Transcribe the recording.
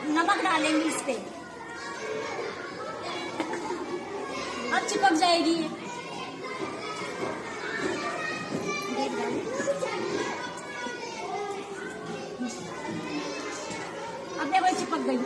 नमक डालेंगे इस पे, अब चिपक जाएगी ये। अब देखो चिपक गई।